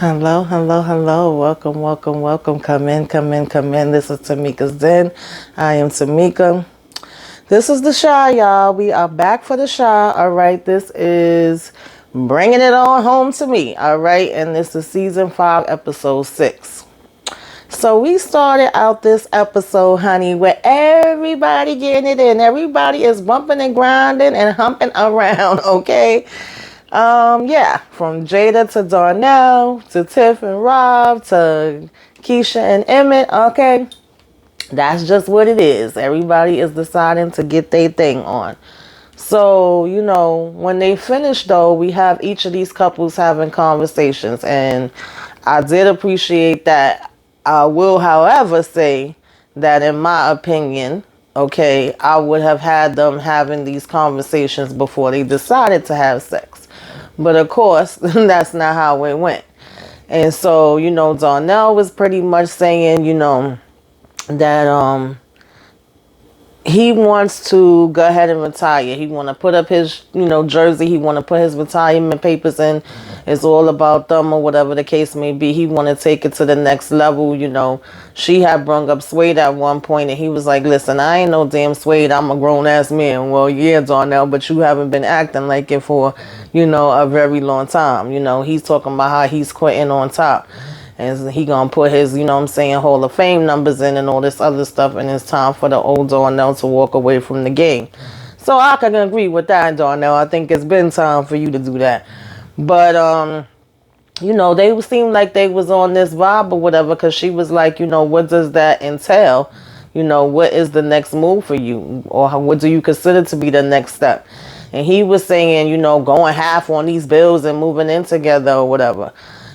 Hello, hello, hello. Welcome, welcome, welcome. Come in, come in, come in. This is Tamika's Den. I am Tamika. This is the Shy, y'all. We are back for the Shy. All right. This is bringing it on home to me. All right. And this is season 5, episode 6. So we started out this episode, honey, with everybody getting it in. Everybody is bumping and grinding and humping around, okay? Yeah, from Jada to Darnell to Tiff and Rob to Keisha and Emmett, okay? That's just what it is. Everybody is deciding to get their thing on. So, when they finish, though, we have each of these couples having conversations, and I did appreciate that. I will, however, say that in my opinion, okay, I would have had them having these conversations before they decided to have sex. But of course, that's not how it went. And so, Darnell was pretty much saying, that he wants to go ahead and retire. He want to put up his, jersey. He want to put his retirement papers in. It's all about them or whatever the case may be. He want to take it to the next level. She had brung up Suede at one point, and he was like, listen, I ain't no damn Suede. I'm a grown-ass man. Well, yeah, Darnell, but you haven't been acting like it for, a very long time. He's talking about how he's quitting on top. And he gonna put his, Hall of Fame numbers in and all this other stuff. And it's time for the old Darnell to walk away from the game. So I can agree with that, Darnell. I think it's been time for you to do that. But, they seemed like they was on this vibe or whatever. Because she was like, what does that entail? What is the next move for you? Or what do you consider to be the next step? And he was saying, going half on these bills and moving in together or whatever.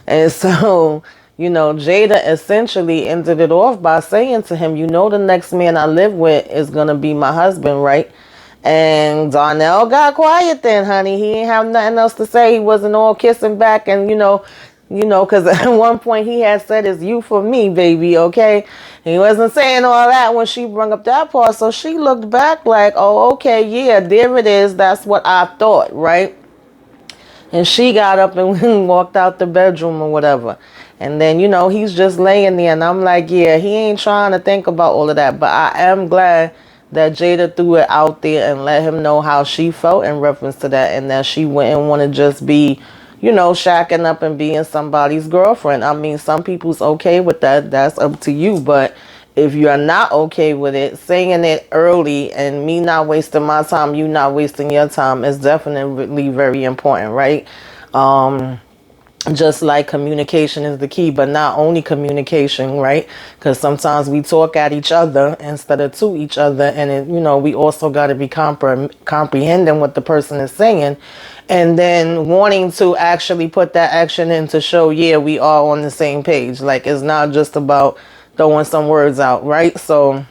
And so... Jada essentially ended it off by saying to him, the next man I live with is going to be my husband, right? And Darnell got quiet then, honey. He didn't have nothing else to say. He wasn't all kissing back and, because at one point he had said, it's you for me, baby, okay? He wasn't saying all that when she brought up that part. So she looked back like, oh, okay, yeah, there it is. That's what I thought, right? And she got up and walked out the bedroom or whatever. And then, he's just laying there. And I'm like, yeah, he ain't trying to think about all of that. But I am glad that Jada threw it out there and let him know how she felt in reference to that. And that she wouldn't want to just be, shacking up and being somebody's girlfriend. I mean, some people's okay with that. That's up to you. But if you're not okay with it, saying it early and me not wasting my time, you not wasting your time is definitely very important, right? Just like communication is the key, but not only communication, right? Because sometimes we talk at each other instead of to each other. And, we also got to be comprehending what the person is saying and then wanting to actually put that action in to show, yeah, we are on the same page. Like, it's not just about throwing some words out, right? So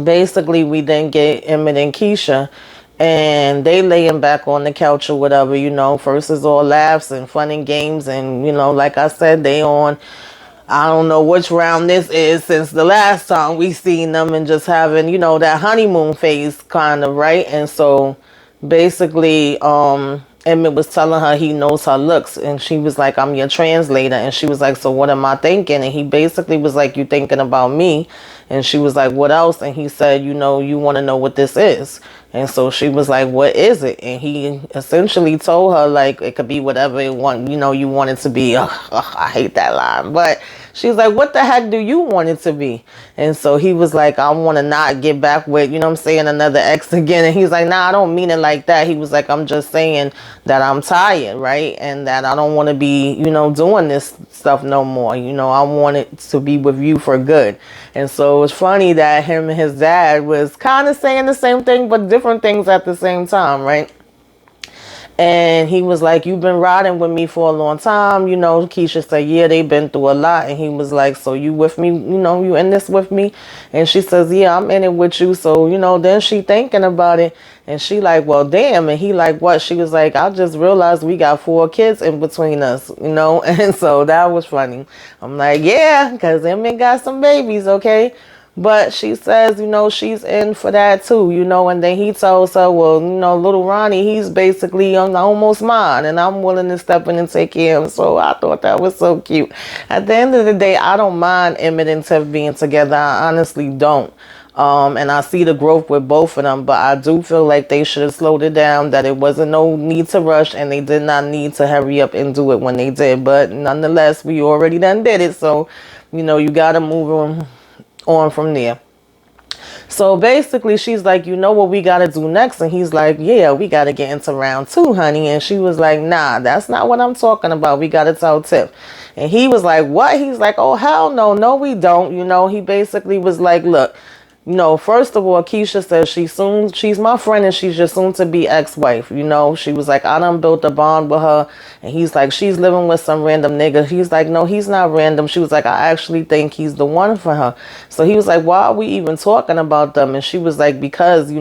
basically we then get Emmett and Keisha and they laying back on the couch or whatever, first is all laughs and fun and games. And, like I said, they on, I don't know which round this is since the last time we seen them and just having, that honeymoon phase kind of, right? And so basically, Emmett was telling her he knows her looks. And she was like, I'm your translator. And she was like, so what am I thinking? And he basically was like, you thinking about me? And she was like, what else? And he said, you want to know what this is. And so she was like, what is it? And he essentially told her, like, it could be whatever you want it to be. I hate that line. But she's like, what the heck do you want it to be? And so he was like, I want to not get back with, another ex again. And he's like, nah, I don't mean it like that. He was like, I'm just saying that I'm tired, right? And that I don't want to be, doing this stuff no more. I want it to be with you for good. And so it was funny that him and his dad was kind of saying the same thing, but different things at the same time, right? And he was like, you've been riding with me for a long time. Keisha said, yeah, they've been through a lot. And he was like, so you with me, you in this with me? And she says, yeah, I'm in it with you. So, then she thinking about it. And she like, well, damn. And he like, what? She was like, I just realized we got 4 kids in between us, And so that was funny. I'm like, yeah, because Emmett got some babies, okay? But she says, she's in for that too, and then he tells her, well, little Ronnie, he's basically almost mine, and I'm willing to step in and take care of him. So I thought that was so cute. At the end of the day, I don't mind Emmett and Tiff being together. I honestly don't. And I see the growth with both of them, but I do feel like they should have slowed it down, that it wasn't no need to rush, and they did not need to hurry up and do it when they did. But nonetheless, we already done did it, so, you got to move on from there. So basically, she's like, you know what we got to do next? And he's like, yeah, we got to get into round two, honey. And she was like, nah, that's not what I'm talking about. We got to tell Tiff. And he was like, what? He's like, oh, hell no. No, we don't. He basically was like, look, first of all, Keisha says she's my friend and she's your soon to be ex-wife. She was like, I done built a bond with her. And he's like, she's living with some random nigga. He's like, no, he's not random. She was like, I actually think he's the one for her. So he was like, why are we even talking about them? And she was like, because,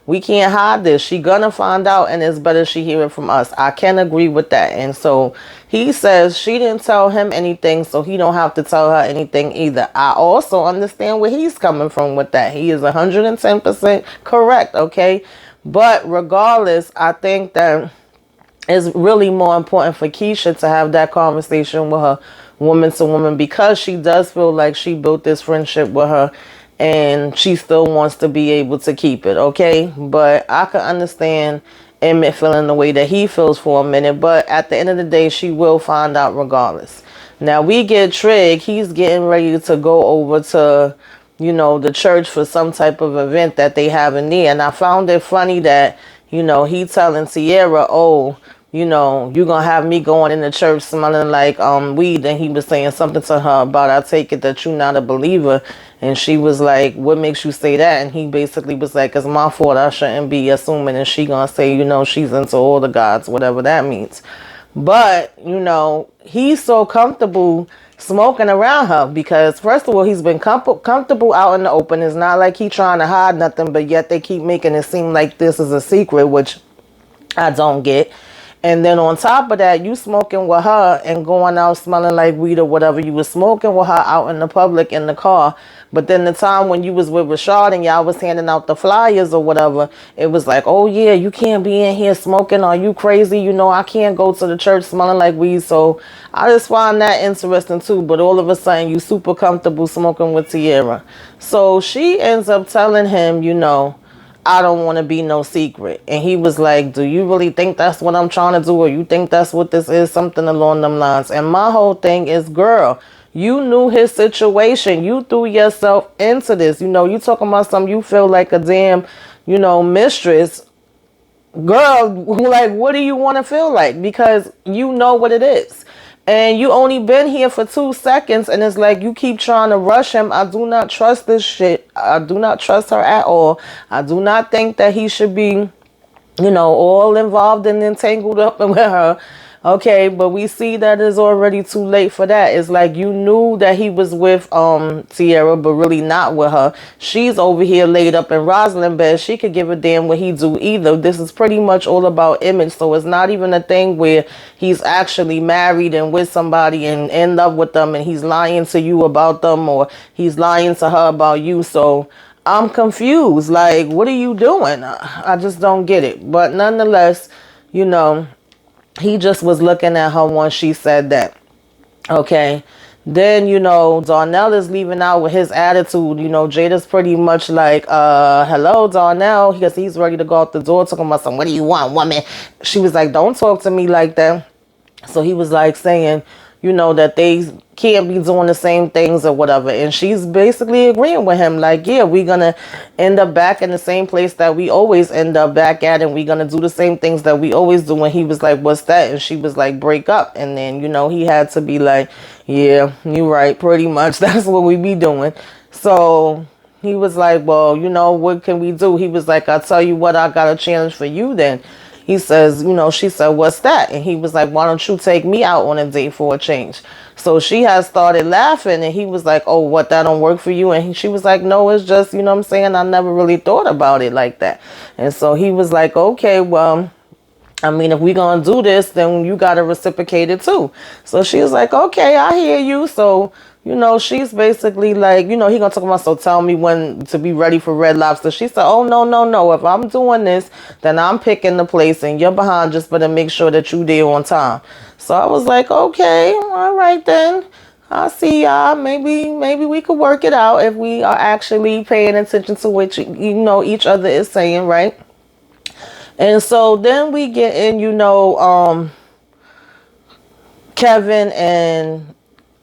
we can't hide this. She gonna find out and it's better she hear it from us. I can agree with that. And so he says she didn't tell him anything, so he don't have to tell her anything either. I also understand where he's coming from with that. He is 110% correct, okay? But regardless, I think that it's really more important for Keisha to have that conversation with her woman to woman, because she does feel like she built this friendship with her and she still wants to be able to keep it, okay? But I can understand Emmett feeling the way that he feels for a minute, but at the end of the day, she will find out regardless. Now we get Trig. He's getting ready to go over to, the church for some type of event that they have in there. And I found it funny that, he telling Sierra, oh, you're going to have me going in the church smelling like weed. And he was saying something to her about, I take it that you're not a believer. And she was like, what makes you say that? And he basically was like, it's my fault. I shouldn't be assuming. And she going to say, she's into all the gods, whatever that means. But, he's so comfortable smoking around her because, first of all, he's been comfortable out in the open. It's not like he's trying to hide nothing, but yet they keep making it seem like this is a secret, which I don't get. And then on top of that, you smoking with her and going out smelling like weed or whatever. You was smoking with her out in the public in the car. But then the time when you was with Rashad and y'all was handing out the flyers or whatever, it was like, oh yeah, you can't be in here smoking. Are you crazy? I can't go to the church smelling like weed. So I just find that interesting too. But all of a sudden, you super comfortable smoking with Tierra. So she ends up telling him, I don't want to be no secret. And he was like, do you really think that's what I'm trying to do? Or you think that's what this is? Something along them lines. And my whole thing is, girl, you knew his situation. You threw yourself into this. You talking about something you feel like a damn, mistress. Girl, like, what do you want to feel like? Because you know what it is. And you only been here for 2 seconds and it's like you keep trying to rush him. I do not trust this shit. I do not trust her at all. I do not think that he should be, all involved and entangled up with her. Okay, but we see that it's already too late for that. It's like you knew that he was with Tierra, but really not with her. She's over here laid up in Rosalind bed. She could give a damn what he do either. This is pretty much all about image. So it's not even a thing where he's actually married and with somebody and in love with them and he's lying to you about them or he's lying to her about you. So I'm confused. Like, what are you doing? I just don't get it. But nonetheless, he just was looking at her once she said that. Okay. Then, Darnell is leaving out with his attitude. Jada's pretty much like, hello, Darnell. Because he's ready to go out the door talking about some, what do you want, woman? She was like, don't talk to me like that. So he was like saying, that they can't be doing the same things or whatever. And she's basically agreeing with him. Like, yeah, we're going to end up back in the same place that we always end up back at. And we're going to do the same things that we always do. And he was like, what's that? And she was like, break up. And then, he had to be like, yeah, you're right. Pretty much. That's what we be doing. So he was like, well, what can we do? He was like, I'll tell you what, I got a challenge for you then. He says, she said, what's that? And he was like, why don't you take me out on a date for a change? So she has started laughing and he was like, oh, what, that don't work for you? And she was like, no, it's just, what I'm saying? I never really thought about it like that. And so he was like, okay, well, I mean, if we're going to do this, then you got to reciprocate it too. So she was like, okay, I hear you. So she's basically like, he gonna talk about, so tell me when to be ready for Red Lobster. She said, oh, no, no, no. If I'm doing this, then I'm picking the place and you're behind, just better make sure that you there on time. So I was like, okay, all right then. I see y'all. Maybe we could work it out if we are actually paying attention to what each other is saying, right? And so then we get in, Kevin and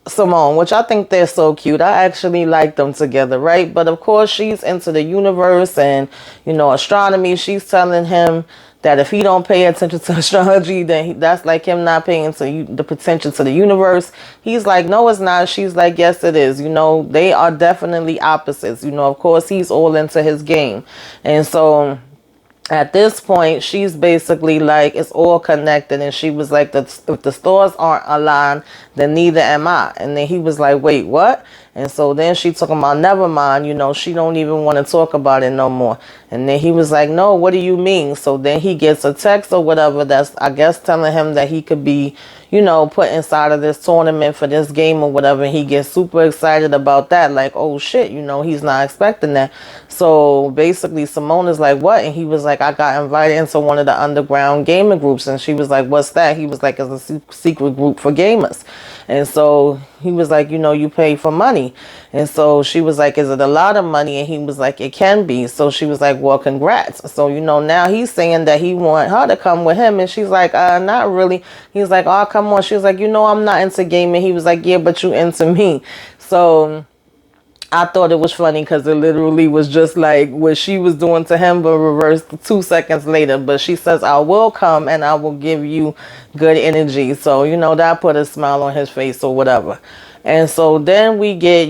Simone, which I think they're so cute. I actually like them together, right? But of course, she's into the universe and, astronomy. She's telling him that if he don't pay attention to astrology, then that's like him not paying to the attention to the universe. He's like, no, it's not. She's like, yes, it is. They are definitely opposites. Of course, he's all into his game. And so at this point, she's basically like, it's all connected. And she was like, if the stars aren't aligned, then neither am I. And then he was like, wait, what? And so then she took him about, never mind, she don't even want to talk about it no more. And then he was like, no, what do you mean? So then he gets a text or whatever that's, I guess, telling him that he could be, put inside of this tournament for this game or whatever. And he gets super excited about that. Like, oh shit, he's not expecting that. So basically Simone is like, what? And he was like, I got invited into one of the underground gaming groups. And she was like, what's that? He was like, it's a secret group for gamers. And so he was like, you pay for money. And so she was like, is it a lot of money? And he was like, it can be. So she was like, well, congrats. So, now he's saying that he want her to come with him. And she's like, not really. He's like, oh, come on. She was like, I'm not into gaming. He was like, yeah, but you into me. So I thought it was funny because it literally was just like what she was doing to him, but reversed 2 seconds later. But she says, I will come and I will give you good energy. So, that put a smile on his face or whatever. And so then we get,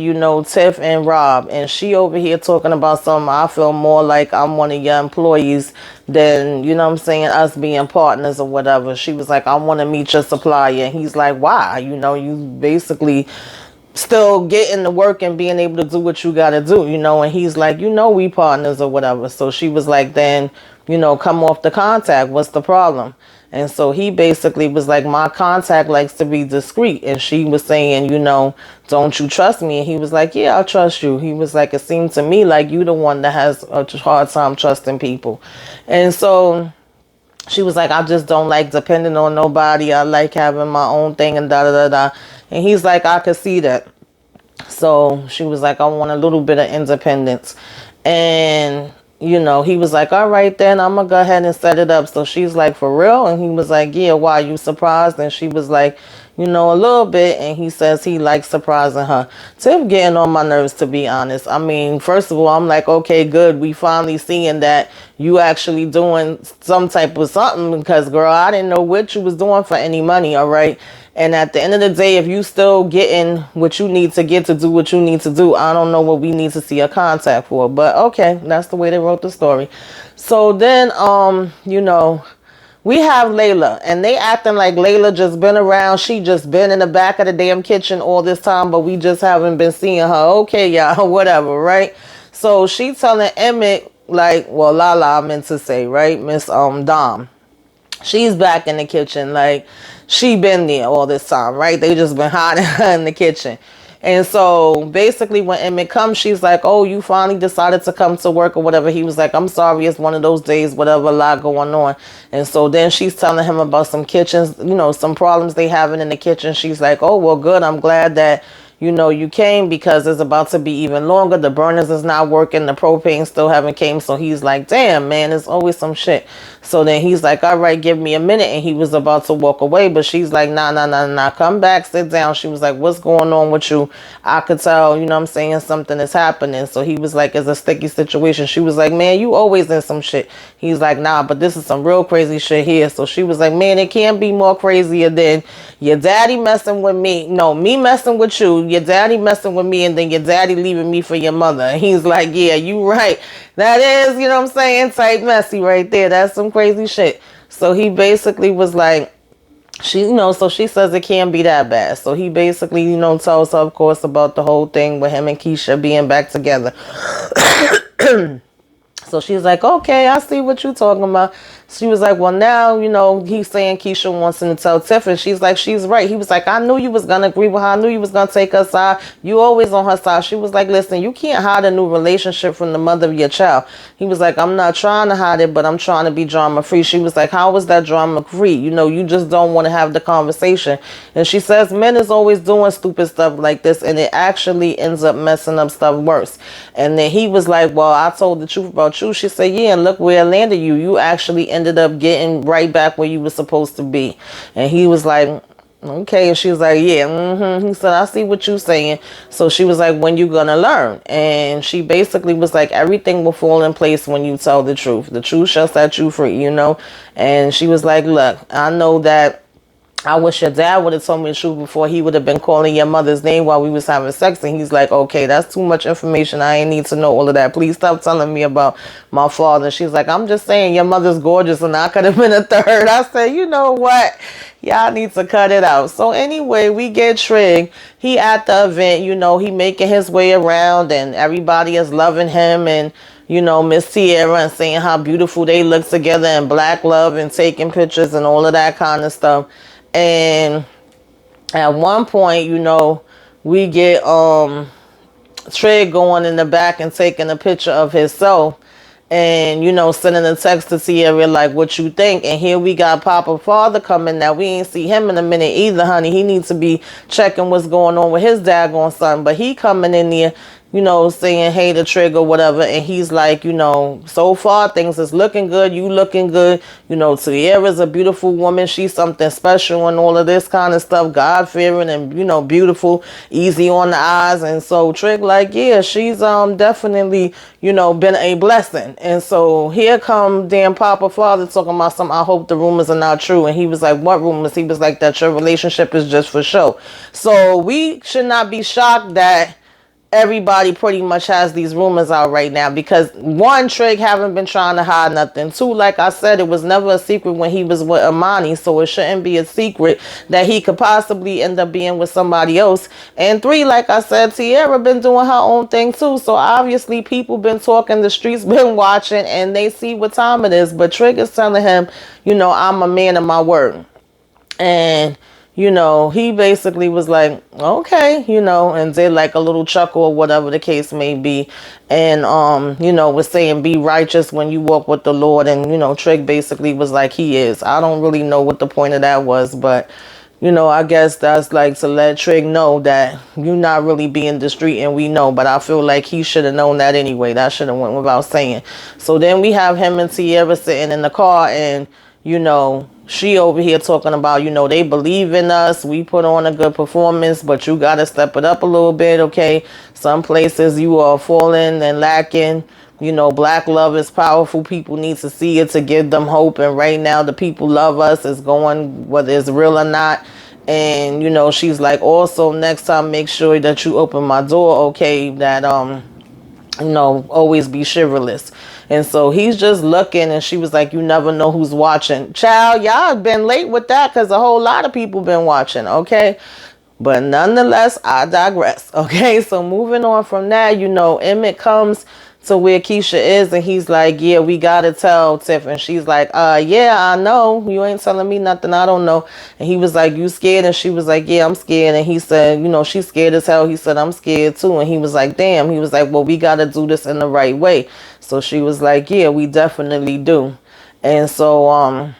Tiff and Rob, and she over here talking about something. I feel more like I'm one of your employees than, us being partners or whatever. She was like, I want to meet your supplier. And he's like, why? You basically still getting to work and being able to do what you got to do, and he's like, we partners or whatever. So she was like, then, come off the contact. What's the problem? And so he basically was like, my contact likes to be discreet. And she was saying, don't you trust me? And he was like, yeah, I trust you. He was like, it seemed to me like you the one that has a hard time trusting people. And so she was like, I just don't like depending on nobody. I like having my own thing and da da da da. And he's like, I could see that. So she was like, I want a little bit of independence. And, he was like, all right, then I'm going to go ahead and set it up. So she's like, for real? And he was like, yeah, why? You surprised? And she was like, a little bit. And he says he likes surprising her. Tiff getting on my nerves, to be honest. I mean, first of all, I'm like, okay, good. We finally seeing that you actually doing some type of something, because, girl, I didn't know what you was doing for any money, all right? And at the end of the day, if you still getting what you need to get to do what you need to do, I don't know what we need to see a contact for. But okay, that's the way they wrote the story. So then, we have Layla, and they acting like Layla just been around. She just been in the back of the damn kitchen all this time, but we just haven't been seeing her. Okay, y'all, whatever, right? So she telling Emmett, like, well, Laal, I meant to say, right? Miss Dom. She's back in the kitchen, like she been there all this time, right? They just been hiding her in the kitchen. And so basically when Emmett comes, she's like, oh, you finally decided to come to work or whatever. He was like, I'm sorry, it's one of those days, whatever, a lot going on. And so then she's telling him about some kitchens, some problems they having in the kitchen. She's like, oh, well, good. I'm glad that, you came, because it's about to be even longer. The burners is not working. The propane still haven't came. So he's like, damn, man, there's always some shit. So then he's like, all right, give me a minute. And he was about to walk away, but she's like, nah, come back, sit down. She was like, what's going on with you? I could tell, I'm saying, something is happening. So he was like, it's a sticky situation. She was like, man, you always in some shit. He's like, nah, but this is some real crazy shit here. So she was like, man, it can't be more crazier than your daddy messing with me. No, me messing with you, your daddy messing with me, and then your daddy leaving me for your mother. And he's like, yeah, you right. That is, type messy right there. That's some crazy shit. So he basically was like, so she says it can't be that bad. So he basically, tells her, of course, about the whole thing with him and Keisha being back together. So she's like, okay, I see what you're talking about. She was like, well, now, he's saying Keisha wants him to tell Tiff, and she's like, she's right. He was like, I knew you was going to agree with her. I knew you was going to take her side. You always on her side. She was like, listen, you can't hide a new relationship from the mother of your child. He was like, I'm not trying to hide it, but I'm trying to be drama free. She was like, how is that drama free? You just don't want to have the conversation. And she says, men is always doing stupid stuff like this, and it actually ends up messing up stuff worse. And then he was like, well, I told the truth about you. She said, yeah, and look where it landed you. You actually ended up getting right back where you were supposed to be. And he was like, okay. And she was like, yeah. He said, I see what you're saying. So she was like, when you gonna learn? And she basically was like, everything will fall in place when you tell the truth. The truth shall set you free, And she was like, look, I know that I wish your dad would have told me the truth before. He would have been calling your mother's name while we was having sex. And he's like, okay, that's too much information. I ain't need to know all of that. Please stop telling me about my father. And she's like, I'm just saying your mother's gorgeous and I could have been a third. I said, you know what? Y'all need to cut it out. So anyway, we get Trig. He at the event, he making his way around and everybody is loving him. And Miss Tierra and saying how beautiful they look together and black love and taking pictures and all of that kind of stuff. And at one point, we get Trig going in the back and taking a picture of himself and, sending a text to Tierra like, what you think? And here we got Papa Father coming. Now, we ain't see him in a minute either, honey. He needs to be checking what's going on with his daggone son. But he coming in there, saying, hey, the Trig or whatever. And he's like, so far things is looking good. You looking good. Tierra's a beautiful woman. She's something special and all of this kind of stuff. God-fearing and, beautiful, easy on the eyes. And so Trig like, yeah, she's definitely, been a blessing. And so here come damn Papa Father talking about some, I hope the rumors are not true. And he was like, what rumors? He was like, that your relationship is just for show. So we should not be shocked that everybody pretty much has these rumors out right now because one, Trig haven't been trying to hide nothing. Two, like I said, it was never a secret when he was with Amani, so it shouldn't be a secret that he could possibly end up being with somebody else. And three, like I said, Tierra been doing her own thing too, so obviously people been talking, the streets been watching, and they see what time it is. But Trig is telling him, I'm a man of my word. And he basically was like, okay, and did like a little chuckle or whatever the case may be. And, was saying, be righteous when you walk with the Lord. And, Trig basically was like, he is. I don't really know what the point of that was, but, I guess that's like to let Trig know that you're not really being discreet, and we know, but I feel like he should have known that anyway. That should have went without saying. So then we have him and Tierra sitting in the car, and, she over here talking about, they believe in us. We put on a good performance, but you got to step it up a little bit, okay? Some places you are falling and lacking. Black love is powerful. People need to see it to give them hope. And right now, the people love us. It's going, whether it's real or not. And, she's like, also, next time, make sure that you open my door, okay? That, always be chivalrous. And so he's just looking, and she was like, you never know who's watching. Child, y'all been late with that because a whole lot of people been watching, okay? But nonetheless, I digress, okay? So moving on from that, Emmett comes to where Keisha is, and he's like, yeah, we gotta tell Tiff. And she's like, yeah, I know. You ain't telling me nothing I don't know. And he was like, you scared? And she was like, yeah, I'm scared. And he said, she's scared as hell. He said, I'm scared too. And he was like, damn. He was like, well, we gotta do this in the right way. So she was like, yeah, we definitely do. And so,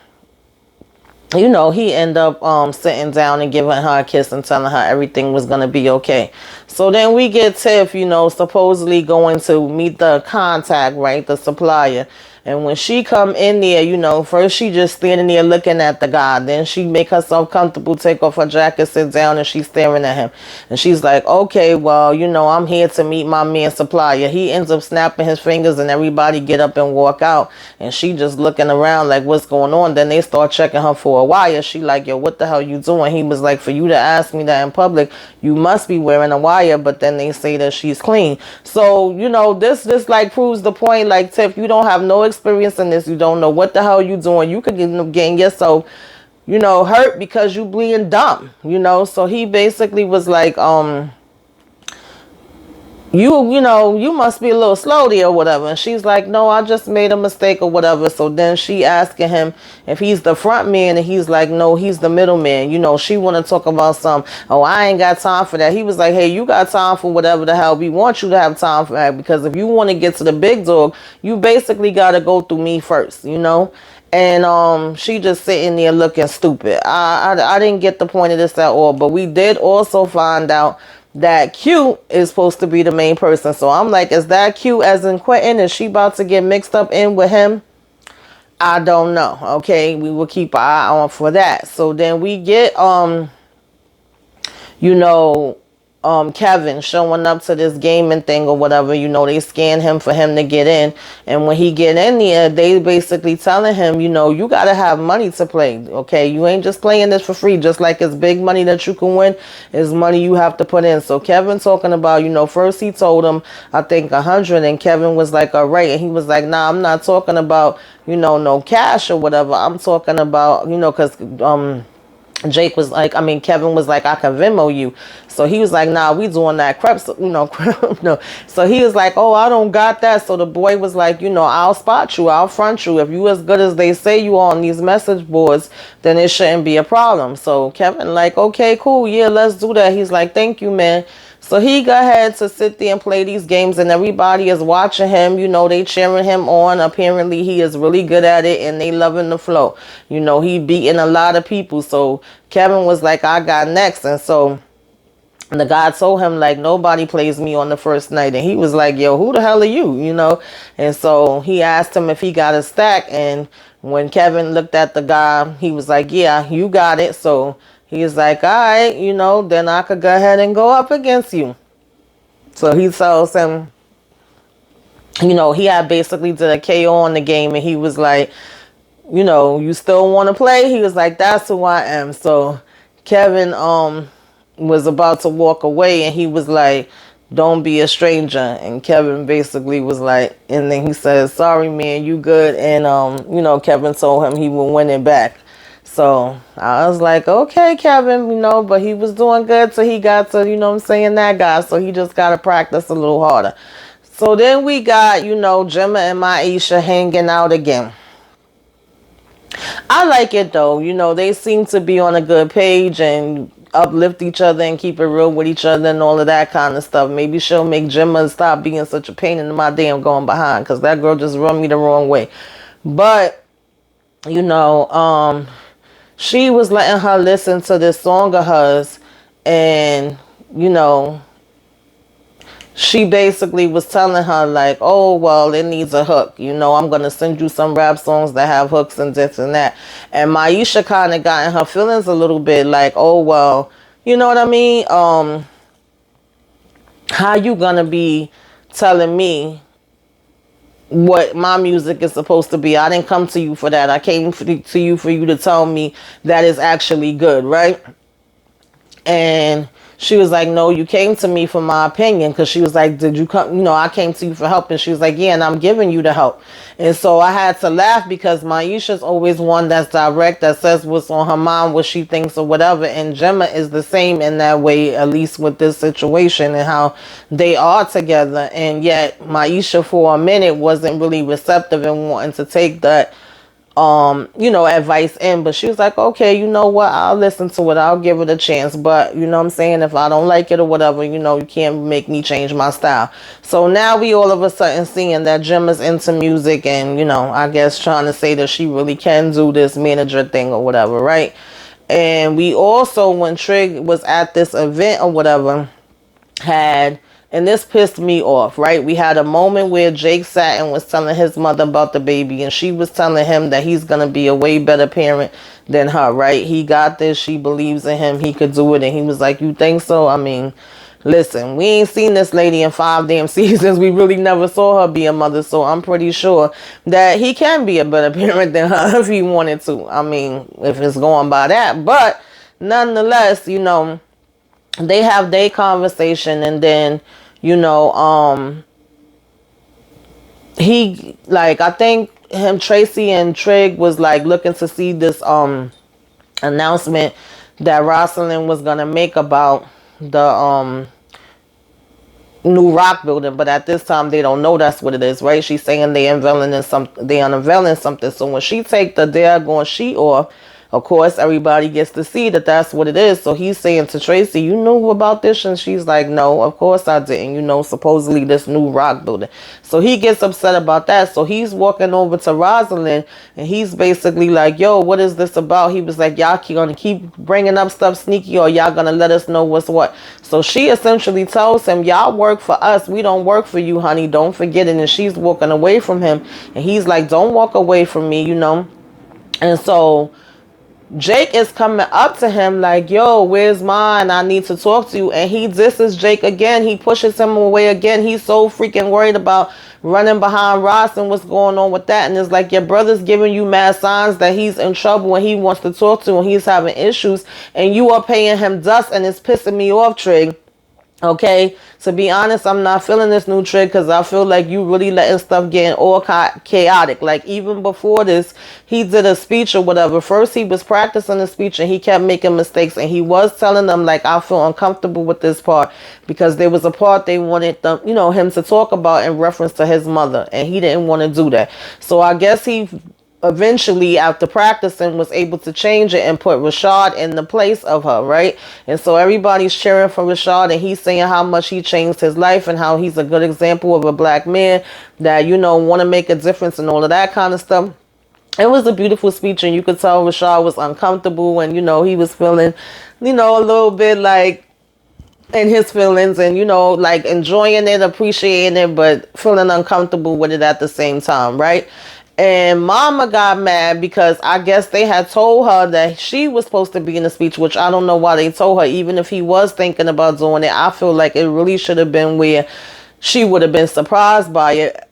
he ended up sitting down and giving her a kiss and telling her everything was going to be okay. So then we get Tiff, supposedly going to meet the contact, right, the supplier. And when she come in there, first she just standing there looking at the guy. Then she make herself comfortable, take off her jacket, sit down, and she's staring at him. And she's like, okay, well, I'm here to meet my man supplier. He ends up snapping his fingers and everybody get up and walk out. And she just looking around like, what's going on? Then they start checking her for a wire. She like, yo, what the hell you doing? He was like, for you to ask me that in public, you must be wearing a wire. But then they say that she's clean. So, this like proves the point. Like, Tiff, you don't have no experience in this. You don't know what the hell you doing. You could end up getting yourself, hurt because you being dumb, So he basically was like, you must be a little slow there or whatever. And she's like, no, I just made a mistake or whatever. So then she asking him if he's the front man, and he's like, no, he's the middle man. She want to talk about some, oh, I ain't got time for that. He was like, hey, you got time for whatever the hell we want you to have time for that, because if you want to get to the big dog, you basically got to go through me first. And she just sitting there looking stupid. I didn't get the point of this at all. But we did also find out that Q is supposed to be the main person. So I'm like, is that Q as in Quentin? Is she about to get mixed up in with him? I don't know. Okay, we will keep our eye on for that. So then we get you know, Kevin showing up to this gaming thing or whatever. They scan him for him to get in. And when he get in there, they basically telling him, you got to have money to play. Okay, you ain't just playing this for free. Just like it's big money that you can win, is money you have to put in. So Kevin talking about, first he told him, I think 100, and Kevin was like, all right. And he was like, nah, I'm not talking about, no cash or whatever. I'm talking about, because Kevin was like, I can Venmo you. So he was like, nah, we doing that crap. So, no. So he was like, oh, I don't got that. So the boy was like, I'll spot you. I'll front you. If you as good as they say you are on these message boards, then it shouldn't be a problem. So Kevin like, okay, cool. Yeah, let's do that. He's like, thank you, man. So he got ahead to sit there and play these games, and everybody is watching him. They cheering him on. Apparently, he is really good at it, and they loving the flow. He beating a lot of people. So Kevin was like, I got next. And so the guy told him, like, nobody plays me on the first night. And he was like, yo, who the hell are you? And so he asked him if he got a stack. And when Kevin looked at the guy, he was like, yeah, you got it. So he's like, all right, then I could go ahead and go up against you. So he tells him, he had basically did a KO on the game, and he was like, you still want to play? He was like, that's who I am. So Kevin was about to walk away, and he was like, don't be a stranger. And Kevin basically was like, and then he said, sorry, man, you good. And Kevin told him he would win it back. So I was like, okay, Kevin, but he was doing good till he got to, that guy. So he just got to practice a little harder. So then we got, Gemma and Maisha hanging out again. I like it though. They seem to be on a good page and uplift each other and keep it real with each other and all of that kind of stuff. Maybe she'll make Gemma stop being such a pain in my damn going behind, because that girl just run me the wrong way. But, she was letting her listen to this song of hers, and she basically was telling her like, oh, well, it needs a hook. I'm going to send you some rap songs that have hooks and this and that. And Maisha kind of got in her feelings a little bit, like, oh, well, you know what I mean? How you going to be telling me what my music is supposed to be? I didn't come to you for that. I came to you for you to tell me that is actually good, right? And she was like, no, you came to me for my opinion. Because she was like, did you come? I came to you for help. And she was like, yeah, and I'm giving you the help. And so I had to laugh, because Maisha's always one that's direct, that says what's on her mind, what she thinks or whatever. And Gemma is the same in that way, at least with this situation and how they are together. And yet Maisha for a minute wasn't really receptive and wanting to take that advice in, but she was like, okay, you know what, I'll listen to it, I'll give it a chance, but what I'm saying, if I don't like it or whatever, you can't make me change my style. So now we all of a sudden seeing that Gemma's into music, and I guess trying to say that she really can do this manager thing or whatever, right? And we also, when Trig was at this event or whatever, and this pissed me off, right? We had a moment where Jake sat and was telling his mother about the baby, and she was telling him that he's going to be a way better parent than her, right? He got this. She believes in him. He could do it. And he was like, you think so? I mean, listen, we ain't seen this lady in 5 damn seasons. We really never saw her be a mother. So I'm pretty sure that he can be a better parent than her if he wanted to. I mean, if it's going by that. But nonetheless, they have their conversation, and then he, like, I think him, Tracy and Trig was like looking to see this announcement that Rosalind was gonna make about the new rock building, but at this time they don't know that's what it is, right? She's saying they unveiling something. So when she take the daggone sheet off, of course everybody gets to see that that's what it is. So he's saying to Tracy, you knew about this? And she's like, no, of course I didn't. You know, supposedly this new rock building. So he gets upset about that. So he's walking over to Rosalind and he's basically like, yo, what is this about? He was like, y'all gonna keep bringing up stuff sneaky, or y'all gonna let us know what's what? So she essentially tells him, y'all work for us, we don't work for you, honey, don't forget it. And she's walking away from him and he's like, don't walk away from me, you know. And so Jake is coming up to him like, yo, where's mine? I need to talk to you. And he disses Jake again. He pushes him away again. He's so freaking worried about running behind Ross and what's going on with that. And it's like, your brother's giving you mad signs that he's in trouble and he wants to talk to and he's having issues. And you are paying him dust, and it's pissing me off, Trig. Okay, to be honest, I'm not feeling this new trick because I feel like you really letting stuff get all chaotic. Like even before this, he did a speech or whatever. First, he was practicing the speech and he kept making mistakes. And he was telling them like, I feel uncomfortable with this part because there was a part they wanted them, you know, him to talk about in reference to his mother. And he didn't want to do that. So I guess he eventually after practicing was able to change it and put Rashad in the place of her, right? And so everybody's cheering for Rashad and he's saying how much he changed his life and how he's a good example of a black man that, you know, want to make a difference and all of that kind of stuff. It was a beautiful speech and you could tell Rashad was uncomfortable and, you know, he was feeling, you know, a little bit like in his feelings and, you know, like enjoying it, appreciating it, but feeling uncomfortable with it at the same time, right? And Mama got mad because I guess they had told her that she was supposed to be in the speech, which I don't know why they told her. Even if he was thinking about doing it, I feel like it really should have been where she would have been surprised by it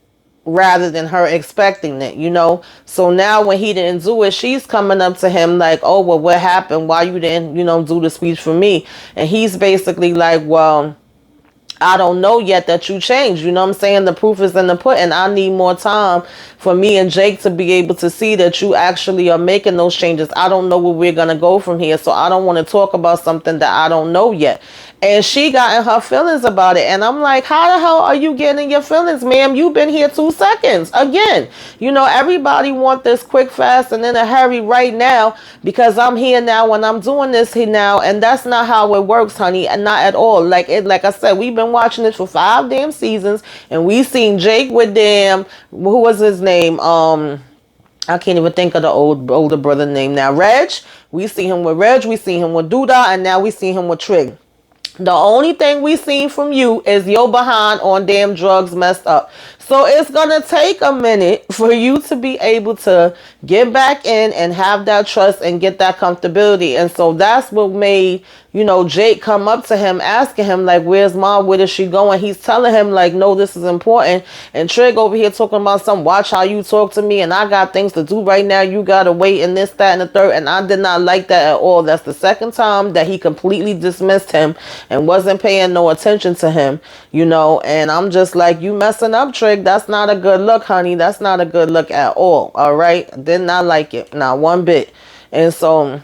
rather than her expecting it, you know. So now when he didn't do it, she's coming up to him like, oh, well, what happened? Why you didn't, you know, do the speech for me? And he's basically like, well, I don't know yet that you changed. You know what I'm saying? The proof is in the pudding. I need more time for me and Jake to be able to see that you actually are making those changes. I don't know where we're going to go from here. So I don't want to talk about something that I don't know yet. And she got in her feelings about it. And I'm like, how the hell are you getting in your feelings, ma'am? You've been here 2 seconds. Again, you know, everybody want this quick, fast, and in a hurry right now because I'm here now and I'm doing this here now. And that's not how it works, honey. And not at all. Like I said, we've been watching this for 5 damn seasons. And we seen Jake with who was his name? I can't even think of the older brother name now. Reg. We see him with Reg. We see him with Duda. And now we see him with Trig. The only thing we seen from you is your behind on damn drugs messed up. So it's going to take a minute for you to be able to get back in and have that trust and get that comfortability. And so that's what made, you know, Jake come up to him asking him like, where's mom? Where is she going? He's telling him like, no, this is important. And Trig over here talking about some, watch how you talk to me. And I got things to do right now. You got to wait and this, that, and the third. And I did not like that at all. That's the second time that he completely dismissed him and wasn't paying no attention to him, you know. And I'm just like, you messing up, Trig. That's not a good look, honey. That's not a good look at all. All right. Did not like it. Not one bit. And so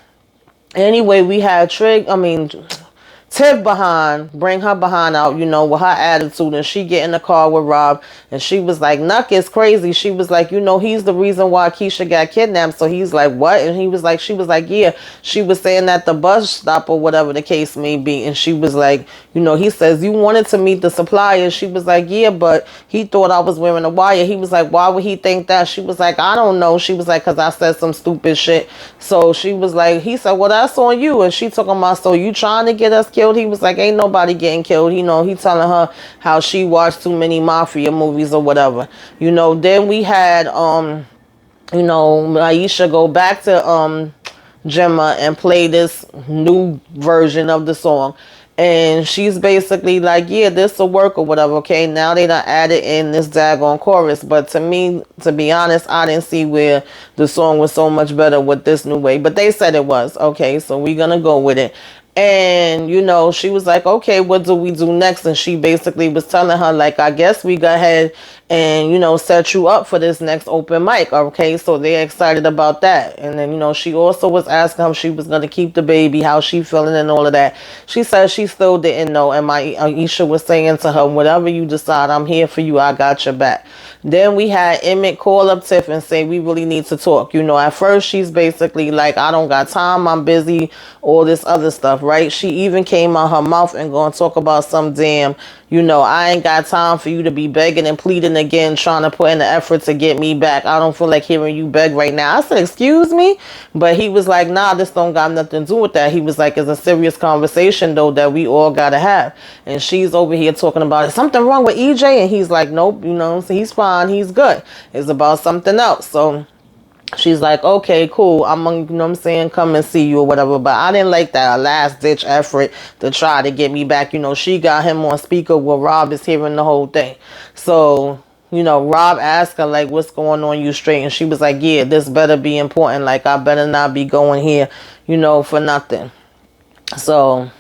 anyway, we had Tiff bring her behind out, you know, with her attitude, and she get in the car with Rob, and she was like, Nuck is crazy. She was like, you know, he's the reason why Keisha got kidnapped. So he's like, what? And she was like, yeah. She was saying that the bus stop or whatever the case may be, and she was like, you know, he says, you wanted to meet the supplier. She was like, yeah, but he thought I was wearing a wire. He was like, why would he think that? She was like, I don't know. She was like, because I said some stupid shit. So she was like, he said, well, that's on you. And she talking about, so you trying to get us killed? He was like, ain't nobody getting killed. You know, he telling her how she watched too many mafia movies or whatever. You know, then we had, you know, Aisha go back to Gemma and play this new version of the song. And she's basically like, yeah, this will work or whatever. Okay, now they done added in this daggone chorus. But to me, to be honest, I didn't see where the song was so much better with this new way. But they said it was. Okay, so we're going to go with it. And, she was like, okay, what do we do next? And she basically was telling her, like, I guess we go ahead and, set you up for this next open mic. Okay, so they're excited about that. And then, she also was asking how she was going to keep the baby, how she feeling and all of that. She said she still didn't know. And my Aisha was saying to her, whatever you decide, I'm here for you. I got your back. Then we had Emmett call up Tiff and say, we really need to talk. At first she's basically like, I don't got time, I'm busy, all this other stuff, right? She even came out her mouth and going to talk about some damn, I ain't got time for you to be begging and pleading again, trying to put in the effort to get me back. I don't feel like hearing you beg right now. I said, excuse me? But he was like, nah, this don't got nothing to do with that. He was like, it's a serious conversation, though, that we all got to have. And she's over here talking about, is something wrong with EJ? And he's like, nope, so he's fine. He's good. It's about something else. So she's like, okay, cool. I'm gonna, come and see you or whatever. But I didn't like that last ditch effort to try to get me back. She got him on speaker where Rob is hearing the whole thing. So, Rob asked her, like, what's going on, you straight? And she was like, yeah, this better be important. Like, I better not be going here, for nothing. So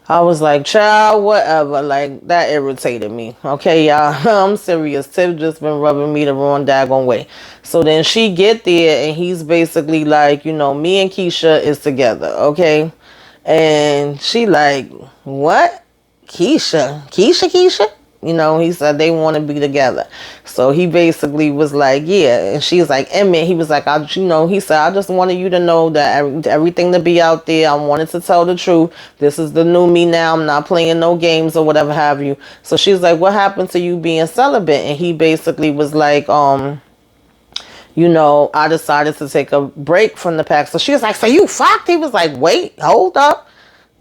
I was like, child, whatever. Like, that irritated me. Okay, y'all, I'm serious. Tiff just been rubbing me the wrong daggone way. So then she get there and he's basically like, me and Keisha is together, okay? And she like, what? Keisha? He said they want to be together. So he basically was like, yeah. And she's like, Emmett, he was like, he said, I just wanted you to know that everything to be out there. I wanted to tell the truth. This is the new me now. I'm not playing no games or whatever have you. So she's like, what happened to you being celibate? And he basically was like, I decided to take a break from the pack. So she was like, so you fucked? He was like, wait, hold up.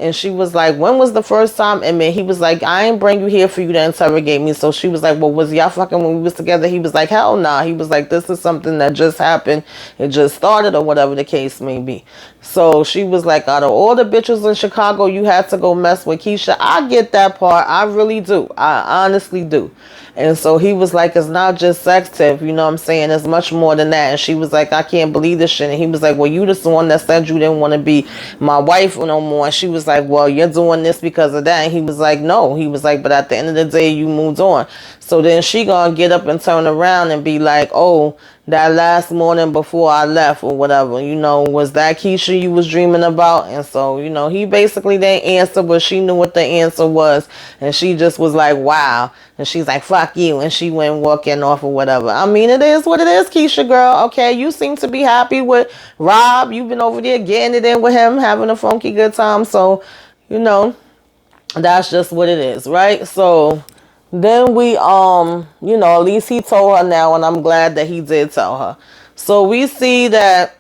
And she was like, when was the first time? And he was like, I ain't bring you here for you to interrogate me. So she was like, well, was y'all fucking when we was together? He was like, hell nah. He was like, this is something that just happened. It just started or whatever the case may be. So she was like, out of all the bitches in Chicago, you had to go mess with Keisha. I get that part. I really do. I honestly do. And so he was like, it's not just sex, Tiff. You know what I'm saying? It's much more than that. And she was like, I can't believe this shit. And he was like, well, you just the one that said you didn't want to be my wife no more. And she was like, well, you're doing this because of that. And he was like, no. He was like, but at the end of the day, you moved on. So then she gonna get up and turn around and be like, oh, that last morning before I left or whatever, was that Keisha you was dreaming about? And so, he basically didn't answer, but she knew what the answer was. And she just was like, wow. And she's like, fuck you. And she went walking off or whatever. I mean, it is what it is, Keisha girl. Okay, you seem to be happy with Rob. You've been over there getting it in with him, having a funky good time. So, that's just what it is, right? So then we, at least he told her now, and I'm glad that he did tell her. So we see that,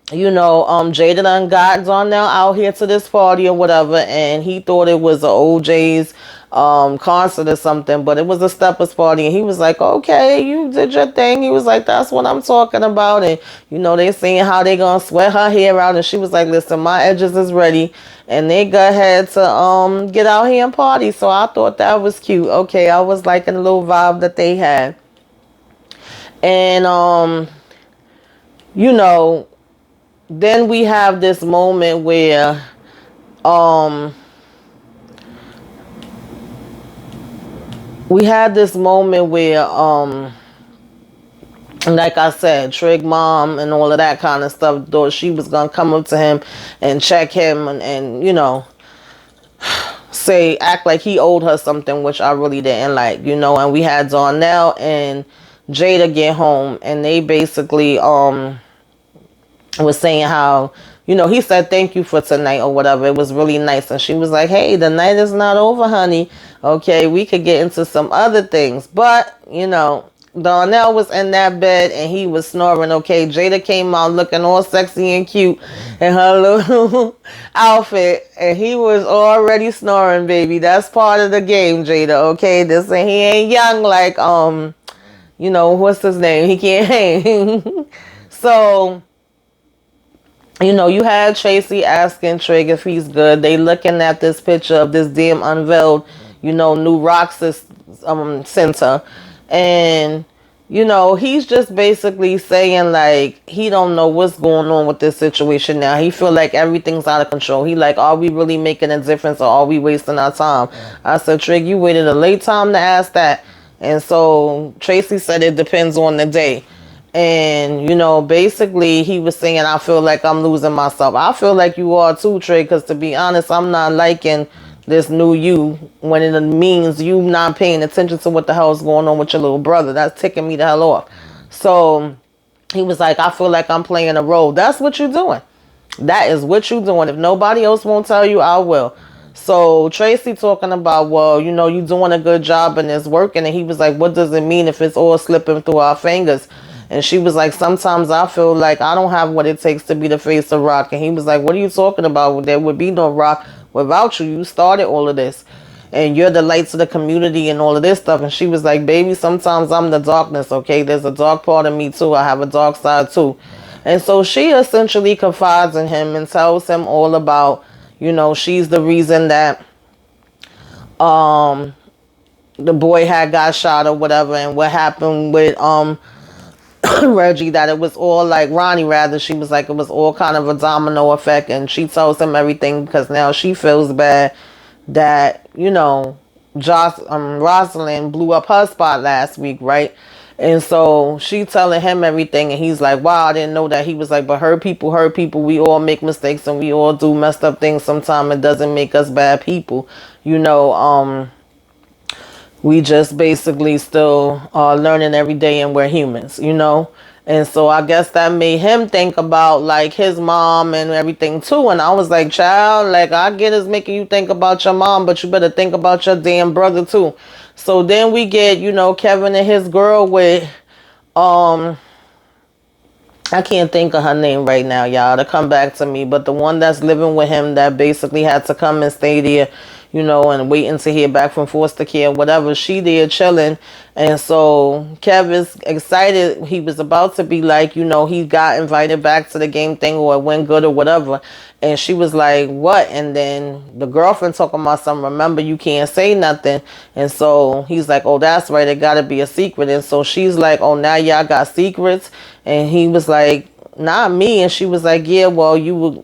Jada done got on now out here to this party or whatever, and he thought it was a OJ's concert or something, but it was a steppers party, and he was like, okay, you did your thing. He was like, that's what I'm talking about. And they saying how they gonna sweat her hair out, and she was like, listen, my edges is ready, and they go ahead to get out here and party. So I thought that was cute. Okay, I was liking the little vibe that they had. And then we have this moment where like I said, Trig mom and all of that kind of stuff, though she was gonna come up to him and check him and act like he owed her something, which I really didn't like, and we had Darnell and Jada get home, and they basically was saying how, he said thank you for tonight or whatever. It was really nice. And she was like, hey, the night is not over, honey. Okay, we could get into some other things. But, Darnell was in that bed and he was snoring. Okay, Jada came out looking all sexy and cute in her little outfit, and he was already snoring, baby. That's part of the game, Jada. Okay, he ain't young like what's his name? He can't hang. So, you had Tracy asking Trig if he's good. They looking at this picture of this damn unveiled, new Roxas center. And he's just basically saying like he don't know what's going on with this situation now. He feel like everything's out of control. He like, are we really making a difference or are we wasting our time? I said, Trig, you waited a late time to ask that. And so Tracy said it depends on the day. And, basically he was saying, I feel like I'm losing myself. I feel like you are too, Trey, because to be honest, I'm not liking this new you when it means you not paying attention to what the hell is going on with your little brother. That's ticking me the hell off. So he was like, I feel like I'm playing a role. That's what you're doing. That is what you're doing. If nobody else won't tell you, I will. So Tracy talking about, well, you doing a good job and it's working. And he was like, what does it mean if it's all slipping through our fingers? And she was like, sometimes I feel like I don't have what it takes to be the face of rock. And he was like, what are you talking about? There would be no rock without you. You started all of this. And you're the lights of the community and all of this stuff. And she was like, baby, sometimes I'm the darkness, okay? There's a dark part of me too. I have a dark side too. And so she essentially confides in him and tells him all about, she's the reason that the boy had got shot or whatever, and what happened with Reggie, that it was all like Ronnie rather, she was like, it was all kind of a domino effect. And she tells him everything because now she feels bad that, Rosalind blew up her spot last week, right? And so she telling him everything, and he's like, wow, I didn't know that. He was like, but hurt people, we all make mistakes and we all do messed up things sometimes. It doesn't make us bad people. We just basically still are learning every day, and we're humans, And so I guess that made him think about like his mom and everything too. And I was like, child, like I get it's making you think about your mom, but you better think about your damn brother too. So then we get, Kevin and his girl with, I can't think of her name right now, y'all, to come back to me. But the one that's living with him that basically had to come and stay there, and waiting to hear back from foster care, whatever, she there chilling. And so Kevin's excited. He was about to be like, he got invited back to the game thing or it went good or whatever. And she was like, what? And then the girlfriend talking about something, remember, you can't say nothing. And so he's like, oh, that's right, it gotta be a secret. And so she's like, oh, now y'all got secrets? And he was like, not me. And she was like, yeah, well,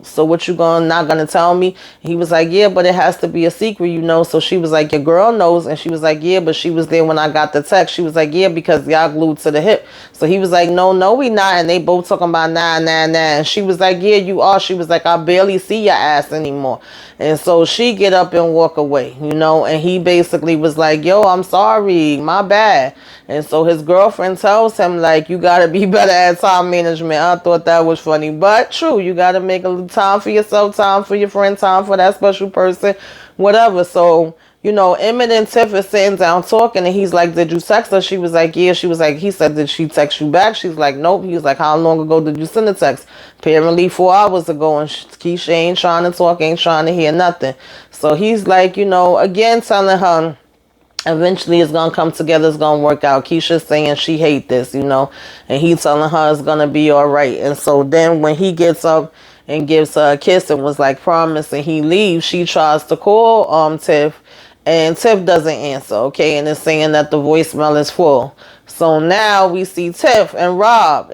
so what you not gonna tell me? And he was like, yeah, but it has to be a secret, So she was like, your girl knows. And she was like, yeah, but she was there when I got the text. She was like, yeah, because y'all glued to the hip. So he was like, no, we not. And they both talking about nah. And she was like, yeah, you are. She was like, I barely see your ass anymore. And so she get up and walk away, and he basically was like, yo, I'm sorry, my bad. And so his girlfriend tells him like, you gotta be better at time management. I thought that was funny, but true. You gotta make a little time for yourself, time for your friend, time for that special person, whatever. So, Emmett and Tiff is sitting down talking, and he's like, did you text her? She was like, yeah. She was like, he said, did she text you back? She's like, nope. He was like, how long ago did you send a text? Apparently 4 hours ago. And Keisha ain't trying to talk, ain't trying to hear nothing. So he's like, again telling her eventually it's gonna come together, it's gonna work out. Keisha's saying she hate this, and he telling her it's gonna be all right. And so then when he gets up and gives her a kiss and was like, promise, and he leaves, she tries to call Tiff, and Tiff doesn't answer, okay? And it's saying that the voicemail is full. So now we see Tiff and Rob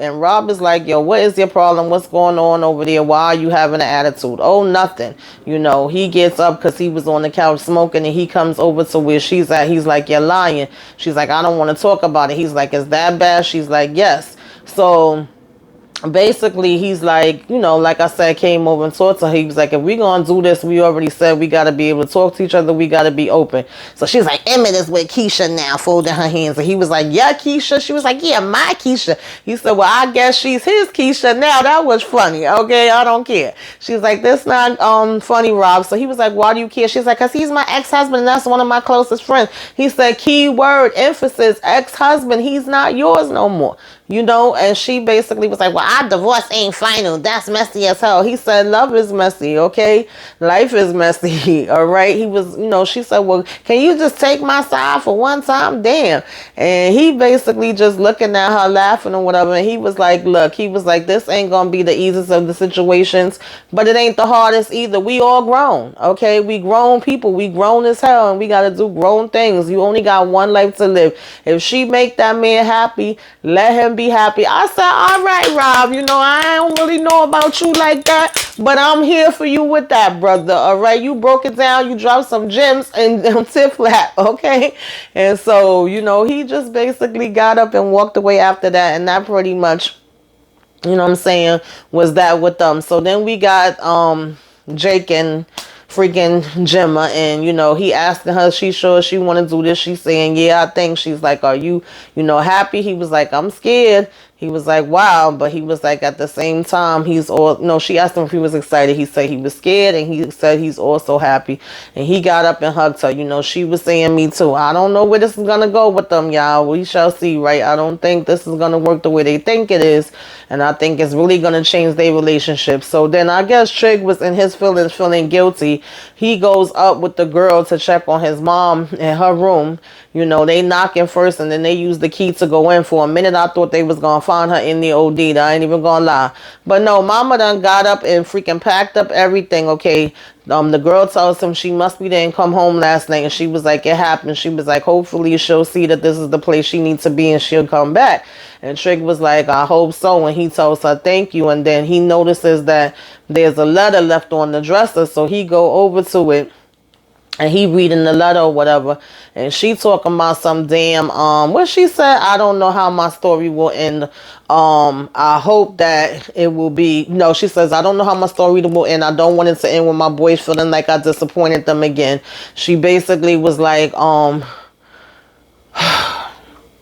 is like, yo, what is your problem? What's going on over there? Why are you having an attitude? Oh, nothing. He gets up because he was on the couch smoking, and he comes over to where she's at. He's like, you're lying. She's like, I don't want to talk about it. He's like, is that bad? She's like, yes. So basically he's like, like I said, came over and talked to her. He was like, if we gonna do this, we already said we gotta be able to talk to each other, we gotta be open. So she's like, Emmett is with Keisha now, folding her hands. And he was like, yeah, Keisha. She was like, yeah, my Keisha. He said, well, I guess she's his Keisha now. That was funny, okay? I don't care. She's like, this not funny, Rob. So he was like, why do you care? She's like, because he's my ex-husband and that's one of my closest friends. He said, key word, emphasis, ex-husband. He's not yours no more. you know, and she basically was like, well, our divorce ain't final. That's messy as hell. He said, love is messy, okay? Life is messy, all right? He was, you know, she said, well, can you just take my side for one time? Damn. And he basically just looking at her laughing or whatever. And he was like, look, he was like, this ain't gonna be the easiest of the situations, but it ain't the hardest either. We all grown, okay? We grown people. We grown as hell, and we gotta do grown things. You only got one life to live. If she make that man happy, let him be happy. I said, all right, Rob, you know, I don't really know about you like that, but I'm here for you with that, brother. All right, you broke it down, you dropped some gems and tip flat, okay? And so, you know, he just basically got up and walked away after that, and that pretty much, you know what I'm saying, was that with them. So then we got Jake and freaking Gemma, and you know, he asking her, she sure she want to do this? She's saying, yeah, I think. She's like, are you, you know, happy? He was like, I'm scared. He was like, wow. But he was like, at the same time, he's all, no, she asked him if he was excited. He said he was scared, and he said he's also happy. And he got up and hugged her. You know, she was saying, me too. I don't know where this is going to go with them, y'all. We shall see, right? I don't think this is going to work the way they think it is. And I think it's really going to change their relationship. So then I guess Trig was in his feelings, feeling guilty. He goes up with the girl to check on his mom in her room. You know, they knocking first, and then they use the key to go in. For a minute, I thought they was going to find her in the OD. I ain't even going to lie. But no, mama done got up and freaking packed up everything, okay? The girl tells him she must be there and come home last night. And she was like, it happened. She was like, hopefully she'll see that this is the place she needs to be and she'll come back. And Trig was like, I hope so. And he tells her, thank you. And then he notices that there's a letter left on the dresser. So he go over to it. And he reading the letter or whatever, and she talking about some damn what she said, I don't know how my story will end. I hope that it will be, no, she says, I don't know how my story will end. I don't want it to end with my boys feeling like I disappointed them again. She basically was like,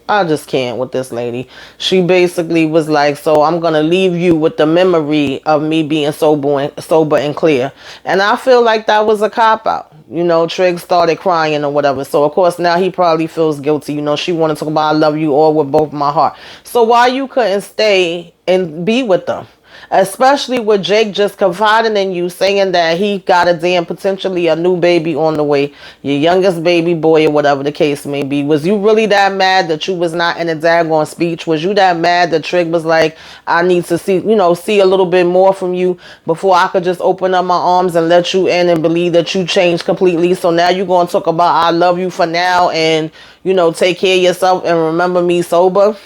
I just can't with this lady. She basically was like, so I'm going to leave you with the memory of me being sober and clear. And I feel like that was a cop-out. You know, Trig started crying or whatever. So, of course, now he probably feels guilty. You know, she wanted to talk about I love you all with both my heart. So why you couldn't stay and be with them? Especially with Jake just confiding in you, saying that he got a damn potentially a new baby on the way, your youngest baby boy or whatever the case may be. Was you really that mad that you was not in a daggone speech? Was you that mad that Trig was like, I need to see, you know, see a little bit more from you before I could just open up my arms and let you in and believe that you changed completely? So now you're going to talk about I love you for now and, you know, take care of yourself and remember me sober?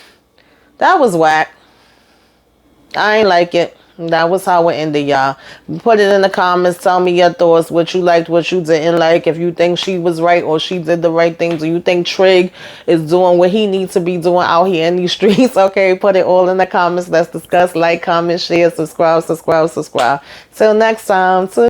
That was whack. I ain't like it. That was how it ended, y'all. Put it in the comments. Tell me your thoughts. What you liked, what you didn't like. If you think she was right or she did the right thing. Do you think Trig is doing what he needs to be doing out here in these streets? Okay, put it all in the comments. Let's discuss. Like, comment, share, subscribe. Till next time.